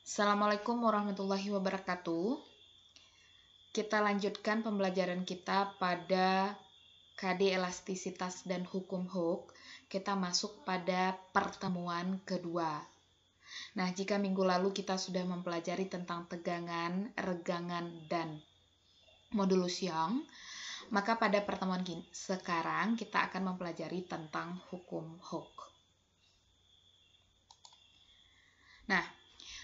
Assalamualaikum warahmatullahi wabarakatuh. Kita lanjutkan pembelajaran kita pada KD elastisitas dan hukum Hooke. Kita masuk pada pertemuan kedua. Nah, jika minggu lalu kita sudah mempelajari tentang tegangan, regangan, dan modulus Young, maka pada pertemuan sekarang kita akan mempelajari tentang hukum Hooke. Nah,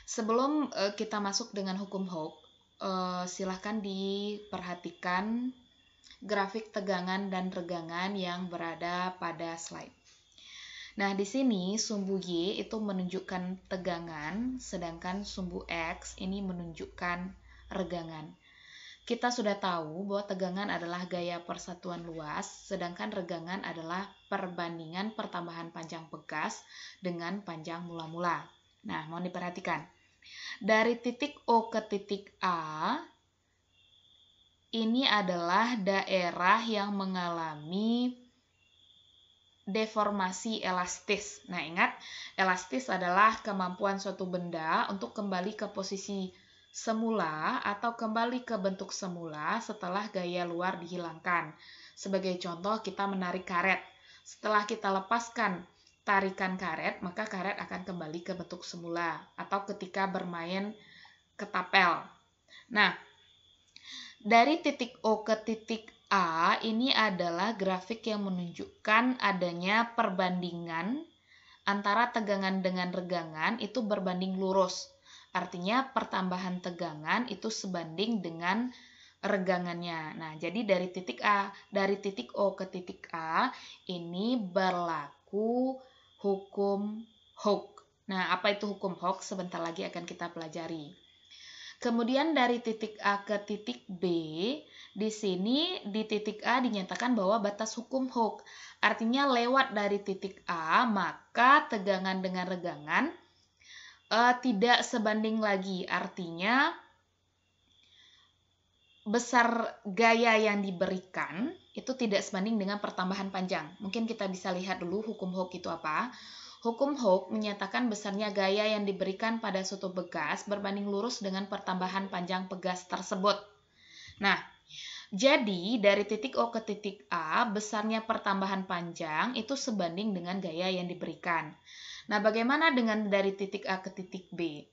sebelum kita masuk dengan hukum Hooke, silahkan diperhatikan grafik tegangan dan regangan yang berada pada slide. Nah, di sini sumbu Y itu menunjukkan tegangan, sedangkan sumbu X ini menunjukkan regangan. Kita sudah tahu bahwa tegangan adalah gaya persatuan luas, sedangkan regangan adalah perbandingan pertambahan panjang pegas dengan panjang mula-mula. Nah, mohon diperhatikan. Dari titik O ke titik A, ini adalah daerah yang mengalami deformasi elastis. Nah, ingat, elastis adalah kemampuan suatu benda untuk kembali ke posisi semula atau kembali ke bentuk semula setelah gaya luar dihilangkan. Sebagai contoh, kita menarik karet. Setelah kita lepaskan tarikan karet, maka karet akan kembali ke bentuk semula, atau ketika bermain ketapel. Nah, dari titik O ke titik A, ini adalah grafik yang menunjukkan adanya perbandingan antara tegangan dengan regangan itu berbanding lurus. Artinya pertambahan tegangan itu sebanding dengan regangannya. Nah, jadi dari titik O ke titik A, ini berlaku hukum Hooke. Nah, apa itu hukum Hooke? Sebentar lagi akan kita pelajari. Kemudian dari titik A ke titik B, di sini di titik A dinyatakan bahwa batas hukum Hooke. Artinya lewat dari titik A, maka tegangan dengan regangan tidak sebanding lagi. Artinya besar gaya yang diberikan itu tidak sebanding dengan pertambahan panjang. Mungkin kita bisa lihat dulu hukum Hooke itu apa. Hukum Hooke menyatakan besarnya gaya yang diberikan pada suatu pegas berbanding lurus dengan pertambahan panjang pegas tersebut. Nah, jadi dari titik O ke titik A, besarnya pertambahan panjang itu sebanding dengan gaya yang diberikan. Nah, bagaimana dengan dari titik A ke titik B?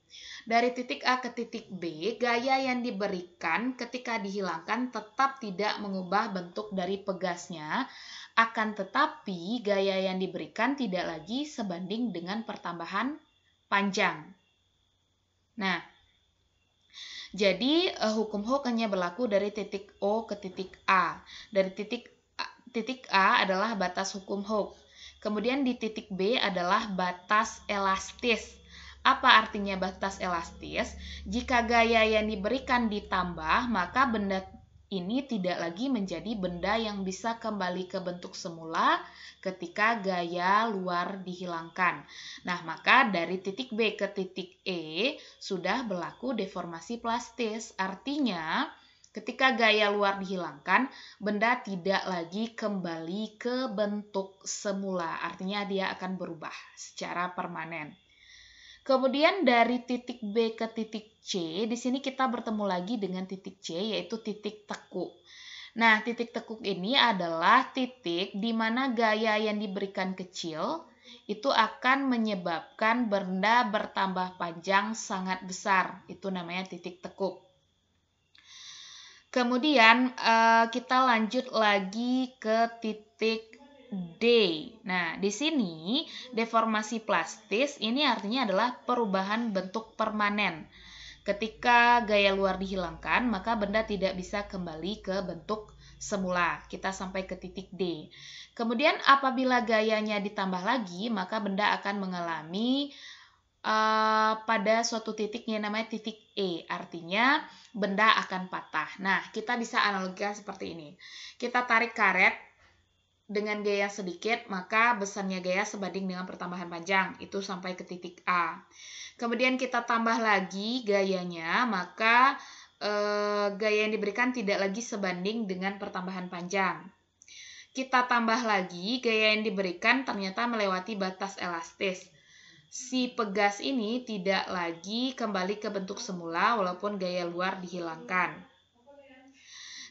Dari titik A ke titik B, gaya yang diberikan ketika dihilangkan tetap tidak mengubah bentuk dari pegasnya, akan tetapi gaya yang diberikan tidak lagi sebanding dengan pertambahan panjang. Nah, jadi hukum Hooke hanya berlaku dari titik O ke titik A. Dari titik A adalah batas hukum Hooke. Kemudian di titik B adalah batas elastis. Apa artinya batas elastis? Jika gaya yang diberikan ditambah, maka benda ini tidak lagi menjadi benda yang bisa kembali ke bentuk semula ketika gaya luar dihilangkan. Nah, maka dari titik B ke titik E sudah berlaku deformasi plastis. Artinya, ketika gaya luar dihilangkan, benda tidak lagi kembali ke bentuk semula. Artinya dia akan berubah secara permanen. Kemudian dari titik B ke titik C, di sini kita bertemu lagi dengan titik C, yaitu titik tekuk. Nah, titik tekuk ini adalah titik di mana gaya yang diberikan kecil itu akan menyebabkan benda bertambah panjang sangat besar. Itu namanya titik tekuk. Kemudian kita lanjut lagi ke titik D. Nah, di sini deformasi plastis ini artinya adalah perubahan bentuk permanen. Ketika gaya luar dihilangkan, maka benda tidak bisa kembali ke bentuk semula. Kita sampai ke titik D. Kemudian apabila gayanya ditambah lagi, maka benda akan mengalami pada suatu titik yang namanya titik E. Artinya benda akan patah. Nah, kita bisa analogikan seperti ini. Kita tarik karet dengan gaya sedikit, maka besarnya gaya sebanding dengan pertambahan panjang. Itu sampai ke titik A. Kemudian kita tambah lagi gayanya, maka gaya yang diberikan tidak lagi sebanding dengan pertambahan panjang. Kita tambah lagi, gaya yang diberikan ternyata melewati batas elastis. si pegas ini tidak lagi kembali ke bentuk semula walaupun gaya luar dihilangkan.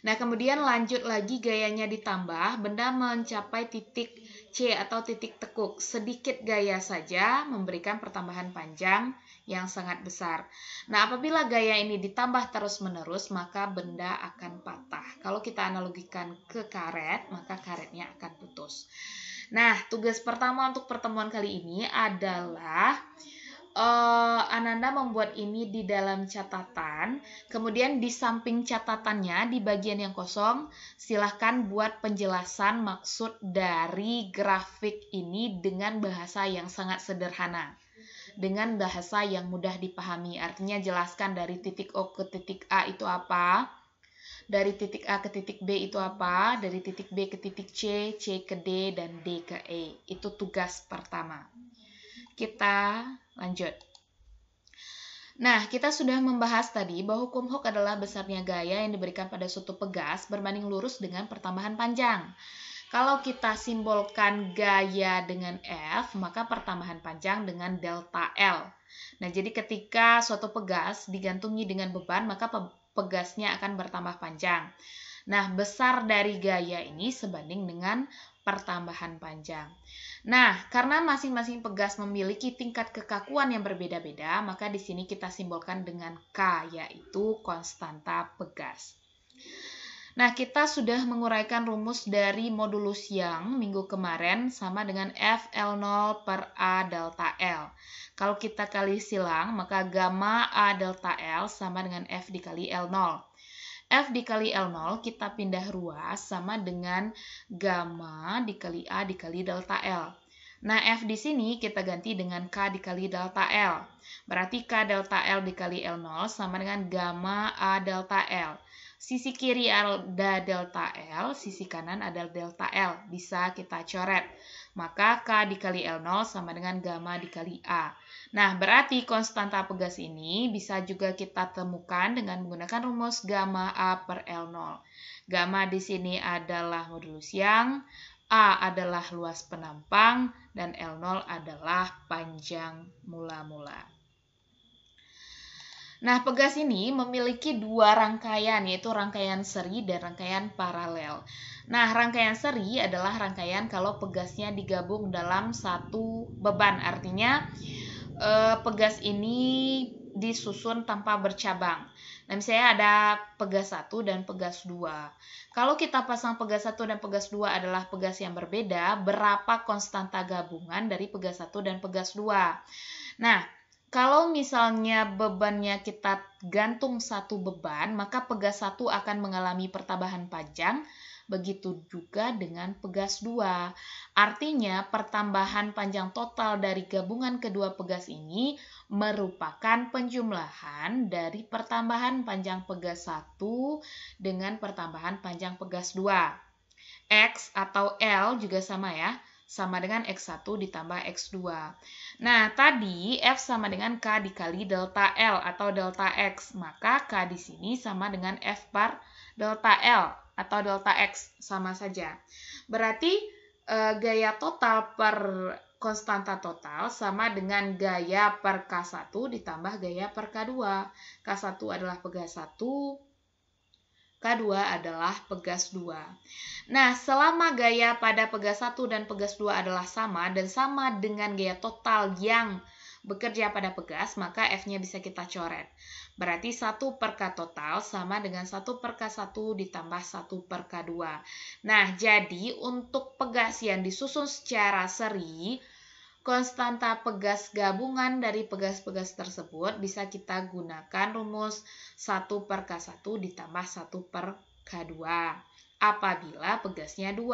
Nah, kemudian lanjut lagi gayanya ditambah, benda mencapai titik C atau titik tekuk. Sedikit gaya saja memberikan pertambahan panjang yang sangat besar. Nah, apabila gaya ini ditambah terus-menerus, maka benda akan patah. Kalau kita analogikan ke karet, maka karetnya akan putus. Nah, tugas pertama untuk pertemuan kali ini adalah Ananda membuat ini di dalam catatan, kemudian di samping catatannya di bagian yang kosong silahkan buat penjelasan maksud dari grafik ini dengan bahasa yang sangat sederhana, dengan bahasa yang mudah dipahami. Artinya jelaskan dari titik O ke titik A itu apa, dari titik A ke titik B itu apa, dari titik B ke titik C, C ke D, dan D ke E. Itu tugas pertama. Kita lanjut. Nah, kita sudah membahas tadi bahwa hukum Hooke adalah besarnya gaya yang diberikan pada suatu pegas berbanding lurus dengan pertambahan panjang. Kalau kita simbolkan gaya dengan F, maka pertambahan panjang dengan delta L. Nah, jadi ketika suatu pegas digantungi dengan beban, maka pegasnya akan bertambah panjang. Nah, besar dari gaya ini sebanding dengan pertambahan panjang. Nah, karena masing-masing pegas memiliki tingkat kekakuan yang berbeda-beda, maka di sini kita simbolkan dengan K, yaitu konstanta pegas. Nah, kita sudah menguraikan rumus dari modulus Young minggu kemarin sama dengan F L0 per A delta L. Kalau kita kali silang, maka gamma A delta L sama dengan F dikali L0. F dikali L0 kita pindah ruas sama dengan gamma dikali A dikali delta L. Nah, F di sini kita ganti dengan K dikali delta L. Berarti K delta L dikali L0 sama dengan gamma A delta L. Sisi kiri ada delta L, sisi kanan ada delta L. Bisa kita coret. Maka K dikali L0 sama dengan gamma dikali A. Nah, berarti konstanta pegas ini bisa juga kita temukan dengan menggunakan rumus gamma A per L0. Gamma di sini adalah modulus Young, A adalah luas penampang, dan L0 adalah panjang mula-mula. Nah, pegas ini memiliki dua rangkaian, yaitu rangkaian seri dan rangkaian paralel. Nah, rangkaian seri adalah rangkaian kalau pegasnya digabung dalam satu beban. Artinya, pegas ini disusun tanpa bercabang. Nah, misalnya ada pegas 1 dan pegas 2. Kalau kita pasang pegas 1 dan pegas 2 adalah pegas yang berbeda, berapa konstanta gabungan dari pegas 1 dan pegas 2? Nah, kalau misalnya bebannya kita gantung satu beban, maka pegas 1 akan mengalami pertambahan panjang, begitu juga dengan pegas 2. Artinya, pertambahan panjang total dari gabungan kedua pegas ini merupakan penjumlahan dari pertambahan panjang pegas 1 dengan pertambahan panjang pegas 2. X atau L juga sama ya, sama dengan X1 ditambah X2. Nah, tadi F sama dengan K dikali delta L atau delta X. Maka K di sini sama dengan F per delta L atau delta X, sama saja. Berarti gaya total per konstanta total sama dengan gaya per K1 ditambah gaya per K2. K1 adalah pegas 1, K2 adalah pegas 2. Nah, selama gaya pada pegas 1 dan pegas 2 adalah sama dan sama dengan gaya total yang bekerja pada pegas, maka F-nya bisa kita coret. Berarti 1 per K total sama dengan 1 per K1 ditambah 1 per K2. Nah, jadi untuk pegas yang disusun secara seri, konstanta pegas gabungan dari pegas-pegas tersebut bisa kita gunakan rumus 1 per K1 ditambah 1 per K2 apabila pegasnya 2.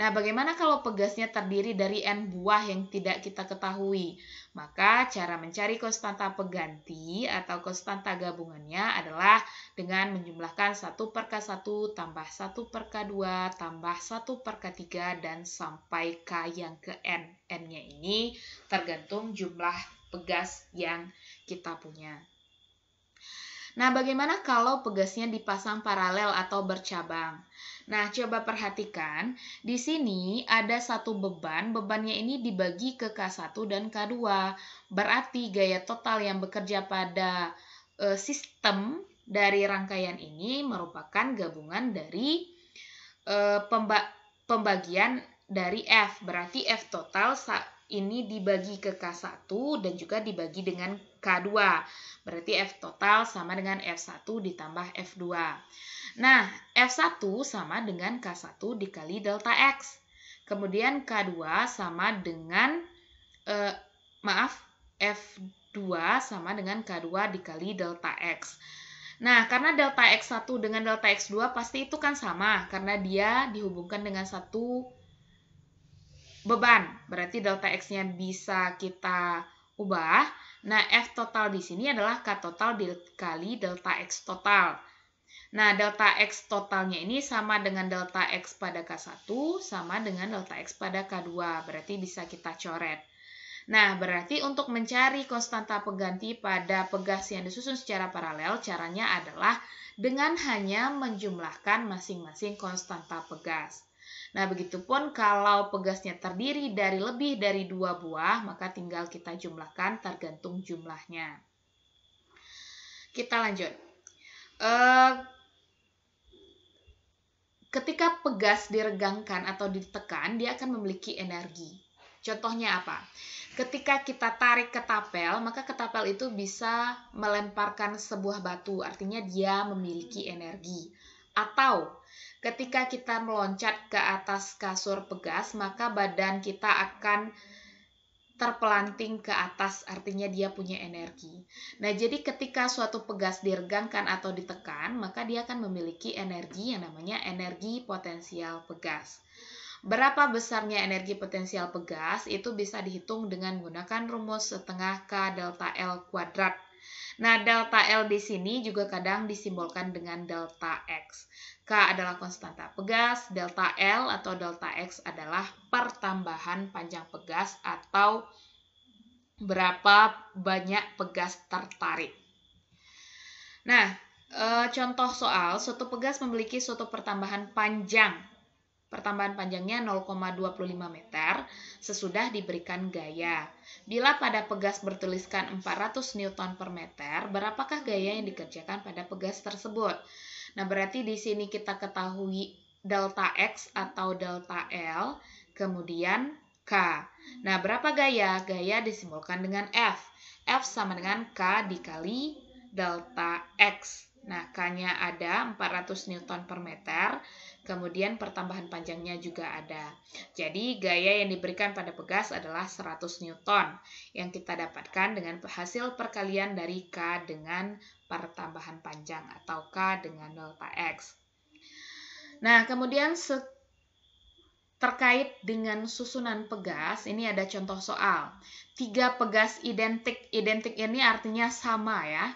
Nah, bagaimana kalau pegasnya terdiri dari N buah yang tidak kita ketahui? Maka cara mencari konstanta pengganti atau konstanta gabungannya adalah dengan menjumlahkan 1 per K1 tambah 1 per K2 tambah 1 per K3 dan sampai K yang ke N. N-nya ini tergantung jumlah pegas yang kita punya. Nah, bagaimana kalau pegasnya dipasang paralel atau bercabang? Nah, coba perhatikan, di sini ada satu beban, bebannya ini dibagi ke K1 dan K2. Berarti gaya total yang bekerja pada sistem dari rangkaian ini merupakan gabungan dari pembagian dari F. Berarti F total ini dibagi ke K1 dan juga dibagi dengan K2. Berarti F total sama dengan F1 ditambah F2. Nah, F1 sama dengan K1 dikali delta X. Kemudian K2 sama dengan, F2 sama dengan K2 dikali delta X. Nah, karena delta X1 dengan delta X2 pasti itu kan sama, karena dia dihubungkan dengan satu beban. Berarti delta X-nya bisa kita ubah. Nah, F total di sini adalah K total dikali delta X total. Nah, delta X totalnya ini sama dengan delta X pada K1, sama dengan delta X pada K2. Berarti bisa kita coret. Nah, berarti untuk mencari konstanta pengganti pada pegas yang disusun secara paralel, caranya adalah dengan hanya menjumlahkan masing-masing konstanta pegas. Nah, begitupun kalau pegasnya terdiri dari lebih dari 2 buah, maka tinggal kita jumlahkan tergantung jumlahnya. Kita lanjut. Ketika pegas diregangkan atau ditekan, dia akan memiliki energi. Contohnya apa? Ketika kita tarik ketapel, maka ketapel itu bisa melemparkan sebuah batu, artinya dia memiliki energi. Atau ketika kita meloncat ke atas kasur pegas, maka badan kita akan terpelanting ke atas, artinya dia punya energi. Nah, jadi ketika suatu pegas diregangkan atau ditekan, maka dia akan memiliki energi yang namanya energi potensial pegas. Berapa besarnya energi potensial pegas itu bisa dihitung dengan menggunakan rumus setengah K delta L kuadrat. Nah, delta L di sini juga kadang disimbolkan dengan delta X. K adalah konstanta pegas, delta L atau delta X adalah pertambahan panjang pegas atau berapa banyak pegas tertarik. Nah, contoh soal, suatu pegas memiliki suatu pertambahan panjang. Pertambahan panjangnya 0,25 meter sesudah diberikan gaya. Bila pada pegas bertuliskan 400 Newton per meter, berapakah gaya yang dikerjakan pada pegas tersebut? Nah, berarti di sini kita ketahui delta X atau delta L, kemudian K. Nah, berapa gaya? Gaya disimbolkan dengan F. F sama dengan K dikali delta X. Nah, K-nya ada 400 Newton per meter, kemudian pertambahan panjangnya juga ada. Jadi, gaya yang diberikan pada pegas adalah 100 Newton, yang kita dapatkan dengan hasil perkalian dari K dengan pertambahan panjang, atau K dengan delta X. Nah, kemudian terkait dengan susunan pegas, ini ada contoh soal. 3 pegas identik. Identik ini artinya sama ya.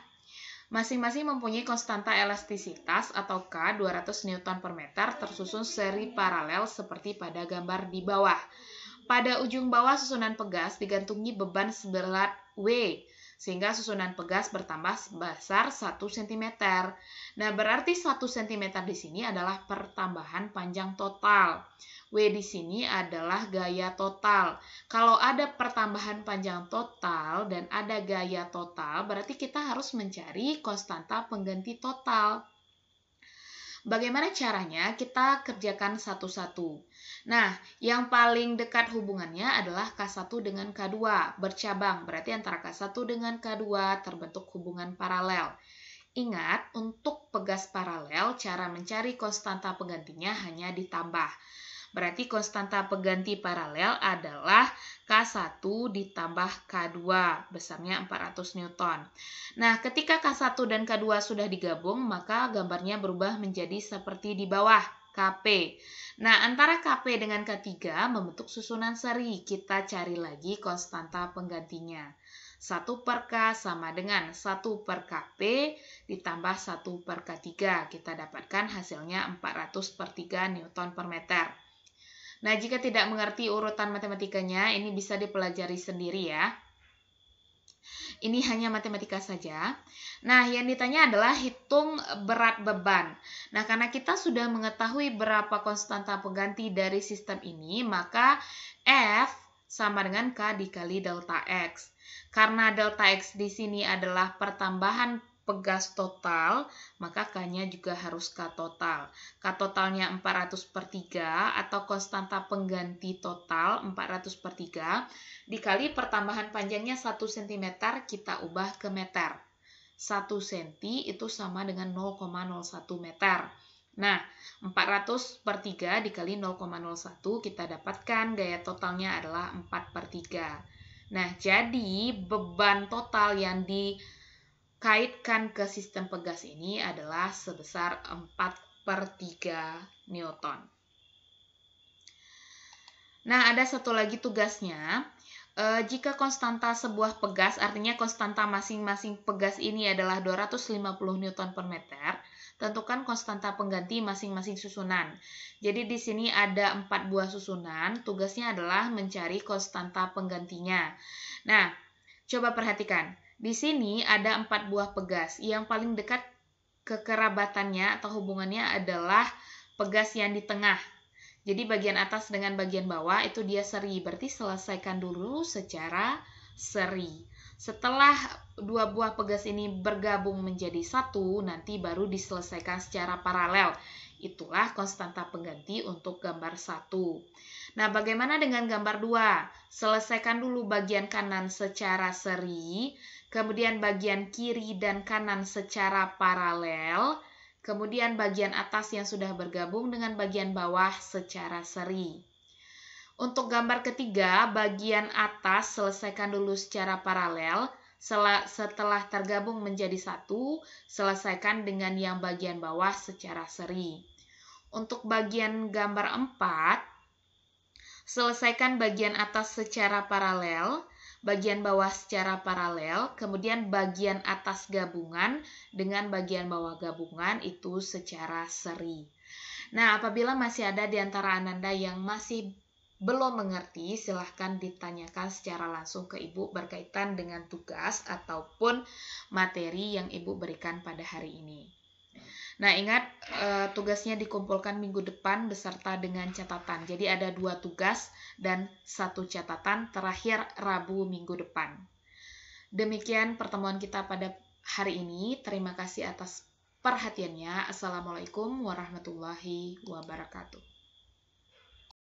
Masing-masing mempunyai konstanta elastisitas atau K 200 Newton per meter tersusun seri paralel seperti pada gambar di bawah. Pada ujung bawah susunan pegas digantungi beban seberat W, sehingga susunan pegas bertambah sebesar 1 cm. Nah, berarti 1 cm di sini adalah pertambahan panjang total. W di sini adalah gaya total. Kalau ada pertambahan panjang total dan ada gaya total, berarti kita harus mencari konstanta pengganti total. Bagaimana caranya? Kita kerjakan satu-satu. Nah, yang paling dekat hubungannya adalah K1 dengan K2. Bercabang, berarti antara K1 dengan K2 terbentuk hubungan paralel. Ingat, untuk pegas paralel, cara mencari konstanta penggantinya hanya ditambah. Berarti konstanta pengganti paralel adalah K1 ditambah K2, besarnya 400 Newton. Nah, ketika K1 dan K2 sudah digabung, maka gambarnya berubah menjadi seperti di bawah, Kp. Nah, antara Kp dengan K3 membentuk susunan seri. Kita cari lagi konstanta penggantinya. 1 per K sama dengan 1 per Kp ditambah 1 per K3. Kita dapatkan hasilnya 400 per 3 Newton per meter. Nah, jika tidak mengerti urutan matematikanya, ini bisa dipelajari sendiri ya. Ini hanya matematika saja. Nah, yang ditanya adalah hitung berat beban. Nah, karena kita sudah mengetahui berapa konstanta pengganti dari sistem ini, maka F sama dengan K dikali delta X. Karena delta X di sini adalah pertambahan pegas total, maka K-nya juga harus K total. K totalnya 400/3 atau konstanta pengganti total 400/3 dikali pertambahan panjangnya 1 cm, kita ubah ke meter. 1 cm itu sama dengan 0,01 meter. Nah, 400/3 dikali 0,01 kita dapatkan gaya totalnya adalah 4/3. Nah, jadi beban total yang dikaitkan ke sistem pegas ini adalah sebesar 4/3 Newton. Nah, ada satu lagi tugasnya. Jika konstanta sebuah pegas, artinya konstanta masing-masing pegas ini adalah 250 Newton per meter, tentukan konstanta pengganti masing-masing susunan. Jadi di sini ada 4 buah susunan, tugasnya adalah mencari konstanta penggantinya. Nah, coba perhatikan. Di sini ada 4 buah pegas. Yang paling dekat kekerabatannya atau hubungannya adalah pegas yang di tengah. Jadi bagian atas dengan bagian bawah itu dia seri, berarti selesaikan dulu secara seri. Setelah 2 buah pegas ini bergabung menjadi satu, nanti baru diselesaikan secara paralel. Itulah konstanta pengganti untuk gambar 1. Nah, bagaimana dengan gambar 2? Selesaikan dulu bagian kanan secara seri, kemudian bagian kiri dan kanan secara paralel, kemudian bagian atas yang sudah bergabung dengan bagian bawah secara seri. Untuk gambar ketiga, bagian atas selesaikan dulu secara paralel. Setelah tergabung menjadi satu, selesaikan dengan yang bagian bawah secara seri. Untuk bagian gambar 4, selesaikan bagian atas secara paralel, bagian bawah secara paralel, kemudian bagian atas gabungan dengan bagian bawah gabungan itu secara seri. Nah, apabila masih ada di antara Ananda yang masih belum mengerti, silahkan ditanyakan secara langsung ke Ibu berkaitan dengan tugas ataupun materi yang Ibu berikan pada hari ini. Nah, ingat tugasnya dikumpulkan minggu depan beserta dengan catatan. Jadi ada 2 tugas dan 1 catatan terakhir Rabu minggu depan. Demikian pertemuan kita pada hari ini. Terima kasih atas perhatiannya. Assalamualaikum warahmatullahi wabarakatuh.